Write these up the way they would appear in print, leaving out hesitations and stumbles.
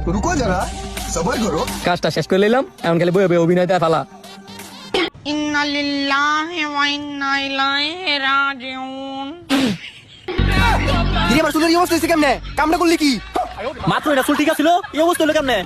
रुको जरा सबर करो। কাজটা শেষ করে নিলাম, এখন খালি বই বই অভিনয় দেয় ফালা। ইন্না লিল্লাহি ওয়া ইন্না ইলাইহি রাজিউন। কি আমার চুলের এই অবস্থা হইছে কেমনে? কামটা করলি কি? মাত্র এটা চুল ঠিক আছিল, এই অবস্থা হলো কেমনে?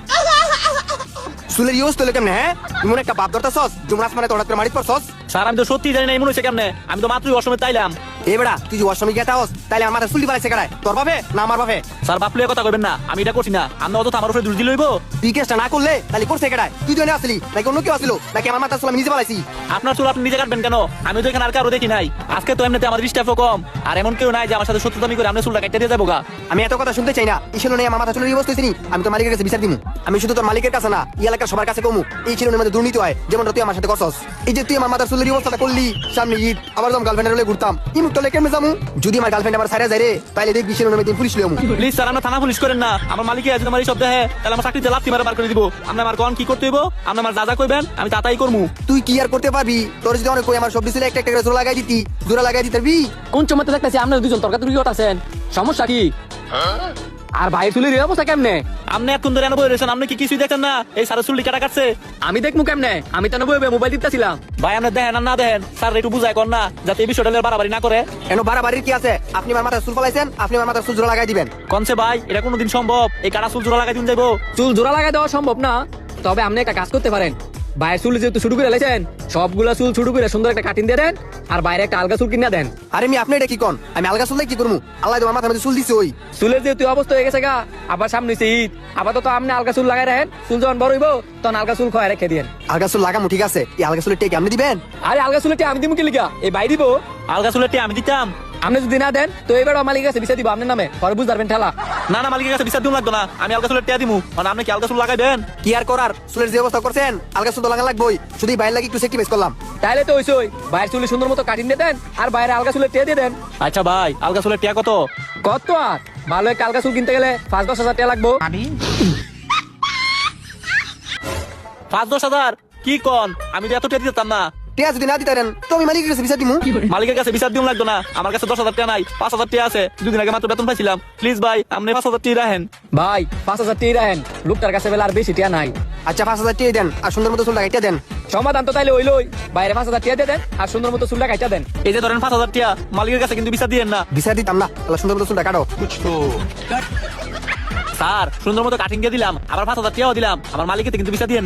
চুলের এই অবস্থা হইলো কেমনে? হ্যাঁ ইমন একটা বাপ ধরতাছস, জুমরাস মানে তোড়া করে মারিত পড়ছস। স্যার আমি তো সত্যি জানি না এমন হয়েছে কেমনে। আমি তো মাত্রই অসময় তাইলাম। এ বেড়া তুই যে অসময় গেতা হস, তাইলে আমার মাথায় চুলি বাড়াইছে কেডায়? তোর বাপে না আমার বাপে? স্যার বাপ লইয়া কথা কইবেন না, আমি এটা করছি না। আপনি অত আমার উপরে দোষ দিলে হইব? তুই কেসটা না করলে তাহলে করছে কেডায়? তুই তো এনে আসলি নাকি অন্য কেউ আসলো, নাকি আমার মাথার চুল আমি নিজে বাড়াইছি? আপনার চুল আপনি নিজে কাটবেন কেন? আমি তো এখানে আর কারো দেখি নাই। আজকে তো এমনিতে আমাদের স্টাফও কম, আর এমন কেউ নাই যে আমার সাথে সত্যতামি করে আপনি চুলটা কেটে দিয়ে যাবো গা। আমি এত কথা শুনতে চাই না। এই ছিল আমার মাথা চুলের এই অবস্থা হইছে নি, আমি তো মালিকের কাছে বিচার দিমু। আমি শুধু তোর মালিকের কাছে না, এই এলাকার সবার কাছে কমু এই ছিল মধ্যে দুর্নীতি হয়, যেমন তুই আমার সাথে করছস। এই যে তুই আমার মাথার চুলের এই অবস্থাটা করলি, সামনে ঈদ আবার যখন গার্লফ্রেন্ডের লগে ঘুরতাম, এই মুখটা কেমনে যামু? যদি আমার গার্লফ্রেন্ড আমার সাইরা যায় রে, তাইলে দেখবি ছিল দিন পুলিশ লইমু। প্লিজ স্যার আমরা থানা পুলিশ করেন না। আমার মালিকে যদি আমার এই সব দেখে তাহলে আমার চাকরিতে লাথি মারা বার করে দিব। আপনি আমার কোন কি করতে হইব, আপনি আমার যা যা কইবেন আমি তাই করমু। তুই কি আর করতে পারবি? তোর যদি অনেক কই আমার সব দিছিলে একটা একটা করে জোড়া লাগাই দিতি, জোড়া লাগাই দিতে পারবি? কোন চমতে দেখতেছি আপনারা দুজন তর্কাতর্কি করতেছেন, সমস্যা কি? আর ভাই চুলের এই অবস্থা কেমনে? আপনি এতক্ষণ ধরে বই রয়েছেন, আপনি কি কিছুই দেখেন না? এই সারা চুল কাটা কাটছে। আমি দেখমু কেমনে? আমি তো বই বই মোবাইল দিতেছিলাম। ভাই আপনি দেখেন আর না দেখেন, স্যার একটু বুঝাই কর না, যাতে এই বিষয়টা বাড়াবাড়ি না করে। এনো বাড়াবাড়ির কি আছে? আপনি আমার মাথায় চুল ফলাইছেন, আপনি আমার মাথায় চুল জোড়া লাগাই দিবেন। কনসে ভাই এটা কোনোদিন সম্ভব? এই কাটা চুল জোড়া লাগাই দিন যাইবো? চুল জোড়া লাগাই দেওয়া সম্ভব না, তবে আপনি একটা কাজ করতে পারেন। বাইরের চুল যেহেতু শুরু করে লেছেন, সবগুলা চুল শুরু করে সুন্দর একটা কাটিং দিয়ে দেন, আর বাইরে একটা আলগা চুল কিনে দেন। আরে আমি আপনি এটা কি কোন? আমি আলগা চুল কি করবো? আল্লাহ তোমার মাথার মধ্যে চুল দিছে ওই চুলের যেহেতু অবস্থা হয়ে গেছে গা, আবার সামনে হইছে ঈদ, আপাতত আপনি আলগা চুল লাগাই রাখেন, চুল যখন বড় হইব তখন আলগা চুল খোয়া রেখে দিয়েন। আলগা চুল লাগামু ঠিক আছে, এই আলগা চুলের টেক আপনি দিবেন? আরে আলগা চুলের আমি দিব কি লিখা? এই বাই দিব। আলগা চুলের টি আমি দিতাম। আপনি যদি না দেন তো এবার মালিকের কাছে বিচার দিব আপনার নামে, পরে বুঝতে পারবেন ঠেলা। না না মালিকের কাছে বিচার দিন লাগতো না, আমি আলগা চুলের টিয়া দিমু। মানে আপনি কি আলগা চুল লাগাইবেন? কি আর করার, চুলের যে অবস্থা করছেন আলগা চুল তো লাগা লাগবেই। শুধু বাইরে লাগি একটু সেক্টিভাইজ করলাম। তাইলে তো হইছই, বাইরের চুলে সুন্দর মতো কাটিং দিয়ে দেন, আর বাইরে আলগা চুলের টিয়া দিয়ে দেন। আচ্ছা ভাই আলগা চুলের টিয়া কত? কত আর ভালো একটা আলগা চুল কিনতে গেলে 5-10 হাজার টাকা লাগবো। 5-10 হাজার? কি কন? আমি তো এত টিয়া দিতাম না। টিয়া যদি না দিতেন তো আমি মালিকের কাছে বিচার দিমু। মালিকের কাছে বিচার দিন লাগতো না, আমার কাছে 10,000 টাকা নাই, 5,000 টাকা আছে। দুদিন আগে মাত্র বেতন পাইছিলাম। প্লিজ ভাই আপনি 5,000 টাকা রাখেন। ভাই 5,000 টাকা রাখেন, লোকটার কাছে বেলা আর বেশি টাকা নাই। আচ্ছা 5,000 টাকা দেন, আর সুন্দর মতো চুল লাগাইতে দেন। সমাধান তো তাইলে হইলই, বাইরে 5,000 টাকা দিয়ে দেন, আর সুন্দর মতো চুলটা কাইটা দেন। এই যে ধরেন 5,000 টাকা, মালিকের কাছে কিন্তু বিচার দিয়েন না। বিচার দিতাম না, আল্লাহ সুন্দর মতো চুলটা কাটো। স্যার সুন্দর মতো কাটিং দিয়ে দিলাম, আবার 5,000 টাকাও দিলাম, আমার মালিকের কিন্তু বিচার দিয়েন না।